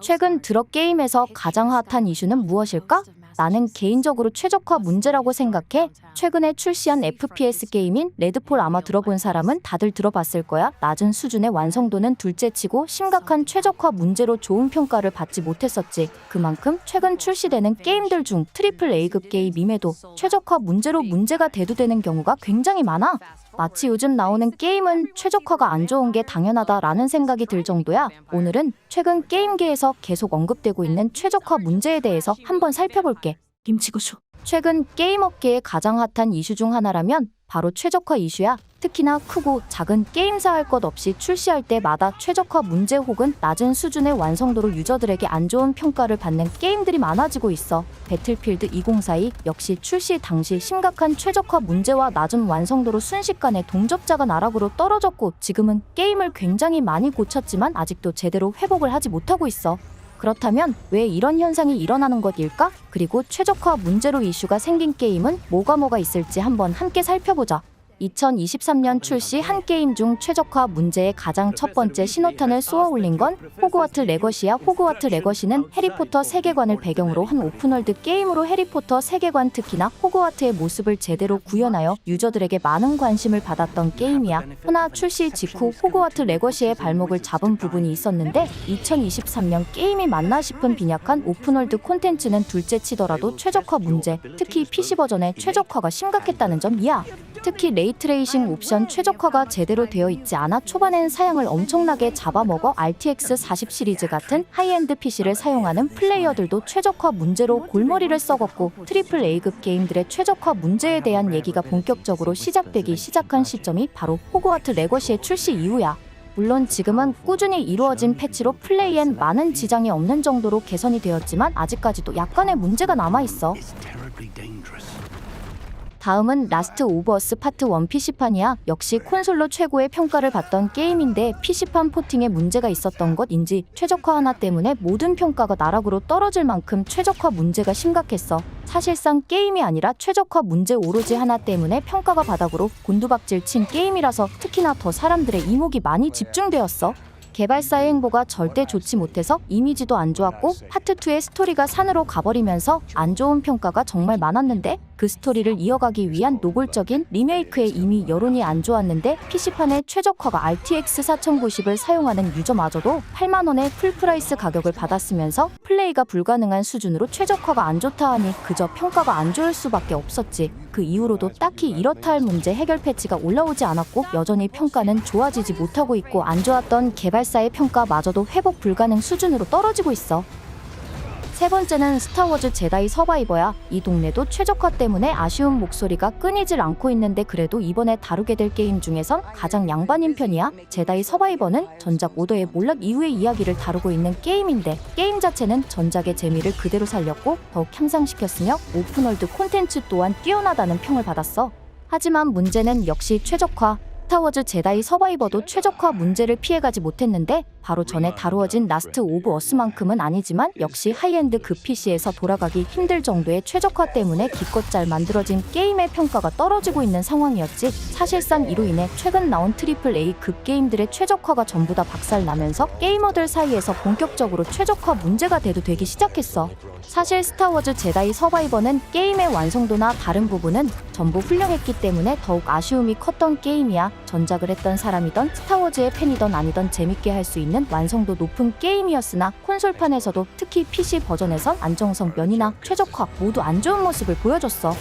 최근 들어 게임에서 가장 핫한 이슈는 무엇일까? 나는 개인적으로 최적화 문제라고 생각해. 최근에 출시한 FPS 게임인 레드폴 아마 들어본 사람은 다들 들어봤을 거야. 낮은 수준의 완성도는 둘째치고 심각한 최적화 문제로 좋은 평가를 받지 못했었지. 그만큼 최근 출시되는 게임들 중 트리플 A급 게임임에도 최적화 문제로 문제가 대두되는 경우가 굉장히 많아. 마치 요즘 나오는 게임은 최적화가 안 좋은 게 당연하다라는 생각이 들 정도야. 오늘은 최근 게임계에서 계속 언급되고 있는 최적화 문제에 대해서 한번 살펴볼게. 김치구수. 최근 게임 업계의 가장 핫한 이슈 중 하나라면 바로 최적화 이슈야. 특히나 크고 작은 게임사 할 것 없이 출시할 때마다 최적화 문제 혹은 낮은 수준의 완성도로 유저들에게 안 좋은 평가를 받는 게임들이 많아지고 있어. 배틀필드 2042 역시 출시 당시 심각한 최적화 문제와 낮은 완성도로 순식간에 동접자가 나락으로 떨어졌고, 지금은 게임을 굉장히 많이 고쳤지만 아직도 제대로 회복을 하지 못하고 있어. 그렇다면 왜 이런 현상이 일어나는 것일까? 그리고 최적화 문제로 이슈가 생긴 게임은 뭐가 있을지 한번 함께 살펴보자. 2023년 출시 한 게임 중 최적화 문제의 가장 첫 번째 신호탄을 쏘아 올린 건 호그와트 레거시야. 호그와트 레거시는 해리포터 세계관을 배경으로 한 오픈월드 게임으로 해리포터 세계관, 특히나 호그와트의 모습을 제대로 구현하여 유저들에게 많은 관심을 받았던 게임이야. 허나 출시 직후 호그와트 레거시의 발목을 잡은 부분이 있었는데 2023년 게임이 맞나 싶은 빈약한 오픈월드 콘텐츠는 둘째치더라도 최적화 문제, 특히 PC 버전의 최적화가 심각했다는 점이야. 특히 레이트레이싱 옵션 최적화가 제대로 되어 있지 않아 초반엔 사양을 엄청나게 잡아먹어 RTX 40 시리즈 같은 하이엔드 PC를 사용하는 플레이어들도 최적화 문제로 골머리를 썩었고, 트리플 A급 게임들의 최적화 문제에 대한 얘기가 본격적으로 시작되기 시작한 시점이 바로 호그와트 레거시의 출시 이후야. 물론 지금은 꾸준히 이루어진 패치로 플레이엔 많은 지장이 없는 정도로 개선이 되었지만 아직까지도 약간의 문제가 남아있어. 다음은 라스트 오브 어스 파트 1 PC판이야. 역시 콘솔로 최고의 평가를 받던 게임인데 PC판 포팅에 문제가 있었던 것인지 최적화 하나 때문에 모든 평가가 나락으로 떨어질 만큼 최적화 문제가 심각했어. 사실상 게임이 아니라 최적화 문제 오로지 하나 때문에 평가가 바닥으로 곤두박질 친 게임이라서 특히나 더 사람들의 이목이 많이 집중되었어. 개발사의 행보가 절대 좋지 못해서 이미지도 안 좋았고, 파트2의 스토리가 산으로 가버리면서 안 좋은 평가가 정말 많았는데, 그 스토리를 이어가기 위한 노골적인 리메이크에 이미 여론이 안 좋았는데 PC판의 최적화가 RTX 4090을 사용하는 유저마저도 8만원의 풀프라이스 가격을 받았으면서 플레이가 불가능한 수준으로 최적화가 안 좋다 하니 그저 평가가 안 좋을 수밖에 없었지. 그 이후로도 딱히 이렇다 할 문제 해결 패치가 올라오지 않았고 여전히 평가는 좋아지지 못하고 있고, 안 좋았던 개발사의 평가마저도 회복 불가능 수준으로 떨어지고 있어. 세 번째는 스타워즈 제다이 서바이버야. 이 동네도 최적화 때문에 아쉬운 목소리가 끊이질 않고 있는데 그래도 이번에 다루게 될 게임 중에선 가장 양반인 편이야. 제다이 서바이버는 전작 오더의 몰락 이후의 이야기를 다루고 있는 게임인데, 게임 자체는 전작의 재미를 그대로 살렸고 더욱 향상시켰으며 오픈월드 콘텐츠 또한 뛰어나다는 평을 받았어. 하지만 문제는 역시 최적화. 스타워즈 제다이 서바이버도 최적화 문제를 피해가지 못했는데 바로 전에 다루어진 라스트 오브 어스만큼은 아니지만 역시 하이엔드 그 PC에서 돌아가기 힘들 정도의 최적화 때문에 기껏 잘 만들어진 게임의 평가가 떨어지고 있는 상황이었지. 사실상 이로 인해 최근 나온 트리플 A 급 게임들의 최적화가 전부 다 박살나면서 게이머들 사이에서 본격적으로 최적화 문제가 대두되기 시작했어. 사실 스타워즈 제다이 서바이버는 게임의 완성도나 다른 부분은 전부 훌륭했기 때문에 더욱 아쉬움이 컸던 게임이야. 전작을 했던 사람이던 스타워즈의 팬이던 아니던 재밌게 할 수 있는 완성도 높은 게임이었으나 콘솔판에서도 특히 PC 버전에선 안정성 면이나 최적화 모두 안 좋은 모습을 보여줬어.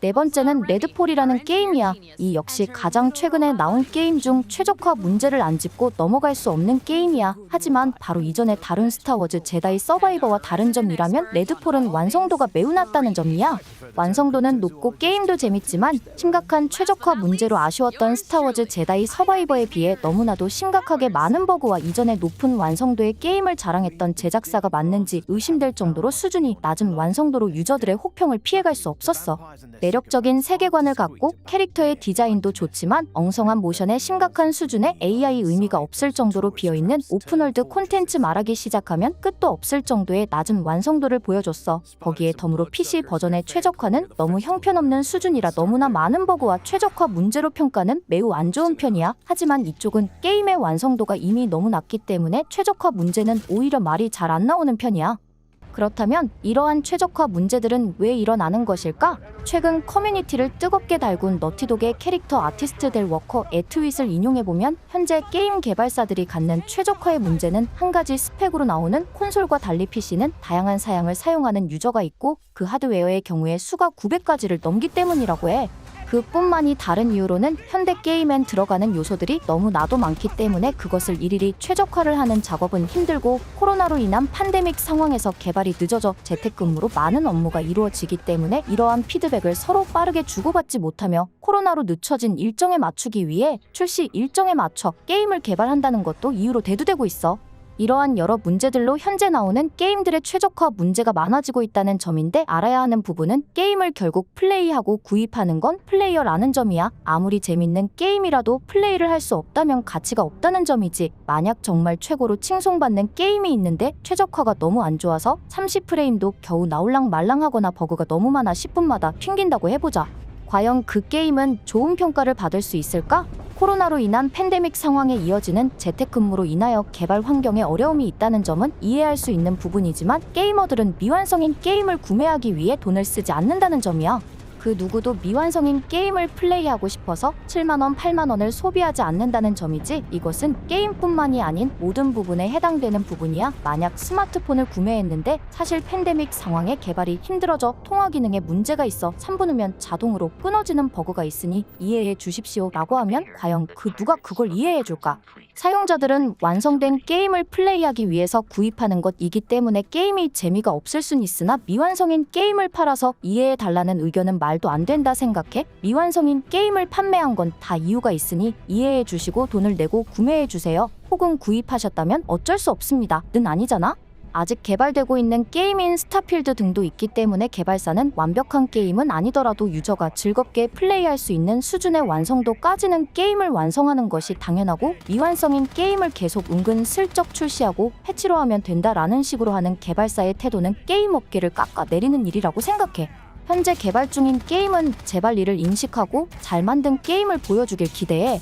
네 번째는 레드폴이라는 게임이야. 이 역시 가장 최근에 나온 게임 중 최적화 문제를 안 짚고 넘어갈 수 없는 게임이야. 하지만 바로 이전에 다룬 스타워즈 제다이 서바이버와 다른 점이라면 레드폴은 완성도가 매우 낮다는 점이야. 완성도는 높고 게임도 재밌지만 심각한 최적화 문제로 아쉬웠던 스타워즈 제다이 서바이버에 비해 너무나도 심각하게 많은 버그와 이전에 높은 완성도의 게임을 자랑했던 제작사가 맞는지 의심될 정도로 수준이 낮은 완성도로 유저들의 혹평을 피해갈 수 없었어. 매력적인 세계관을 갖고 캐릭터의 디자인도 좋지만 엉성한 모션에 심각한 수준의 AI 의미가 없을 정도로 비어있는 오픈월드 콘텐츠 말하기 시작하면 끝도 없을 정도의 낮은 완성도를 보여줬어. 거기에 덤으로 PC 버전의 최적화는 너무 형편없는 수준이라 너무나 많은 버그와 최적화 문제로 평가는 매우 안 좋은 편이야. 하지만 이쪽은 게임의 완성도가 이미 너무 낮기 때문에 최적화 문제는 오히려 말이 잘 안 나오는 편이야. 그렇다면 이러한 최적화 문제들은 왜 일어나는 것일까? 최근 커뮤니티를 뜨겁게 달군 너티독의 캐릭터 아티스트 델 워커의 트윗을 인용해보면 현재 게임 개발사들이 갖는 최적화의 문제는 한 가지 스펙으로 나오는 콘솔과 달리 PC는 다양한 사양을 사용하는 유저가 있고 그 하드웨어의 경우에 수가 900가지를 넘기 때문이라고 해. 그뿐만이 다른 이유로는 현대 게임엔 들어가는 요소들이 너무 나도 많기 때문에 그것을 일일이 최적화를 하는 작업은 힘들고 코로나로 인한 팬데믹 상황에서 개발이 늦어져 재택근무로 많은 업무가 이루어지기 때문에 이러한 피드백을 서로 빠르게 주고받지 못하며 코로나로 늦춰진 일정에 맞추기 위해 출시 일정에 맞춰 게임을 개발한다는 것도 이유로 대두되고 있어. 이러한 여러 문제들로 현재 나오는 게임들의 최적화 문제가 많아지고 있다는 점인데 알아야 하는 부분은 게임을 결국 플레이하고 구입하는 건 플레이어라는 점이야. 아무리 재밌는 게임이라도 플레이를 할 수 없다면 가치가 없다는 점이지. 만약 정말 최고로 칭송받는 게임이 있는데 최적화가 너무 안 좋아서 30프레임도 겨우 나올랑 말랑하거나 버그가 너무 많아 10분마다 튕긴다고 해보자. 과연 그 게임은 좋은 평가를 받을 수 있을까? 코로나로 인한 팬데믹 상황에 이어지는 재택근무로 인하여 개발 환경에 어려움이 있다는 점은 이해할 수 있는 부분이지만 게이머들은 미완성인 게임을 구매하기 위해 돈을 쓰지 않는다는 점이야. 그 누구도 미완성인 게임을 플레이하고 싶어서 7만원, 8만원을 소비하지 않는다는 점이지 이것은 게임뿐만이 아닌 모든 부분에 해당되는 부분이야. 만약 스마트폰을 구매했는데 사실 팬데믹 상황에 개발이 힘들어져 통화 기능에 문제가 있어 3분 후면 자동으로 끊어지는 버그가 있으니 이해해 주십시오 라고 하면 과연 그 누가 그걸 이해해 줄까? 사용자들은 완성된 게임을 플레이하기 위해서 구입하는 것이기 때문에 게임이 재미가 없을 순 있으나 미완성인 게임을 팔아서 이해해 달라는 의견은 말도 안 된다 생각해? 미완성인 게임을 판매한 건 다 이유가 있으니 이해해 주시고 돈을 내고 구매해 주세요. 혹은 구입하셨다면 어쩔 수 없습니다. 는 아니잖아? 아직 개발되고 있는 게임인 스타필드 등도 있기 때문에 개발사는 완벽한 게임은 아니더라도 유저가 즐겁게 플레이할 수 있는 수준의 완성도까지는 게임을 완성하는 것이 당연하고 미완성인 게임을 계속 은근슬쩍 출시하고 패치로 하면 된다라는 식으로 하는 개발사의 태도는 게임 업계를 깎아내리는 일이라고 생각해. 현재 개발 중인 게임은 제발 이를 인식하고 잘 만든 게임을 보여주길 기대해.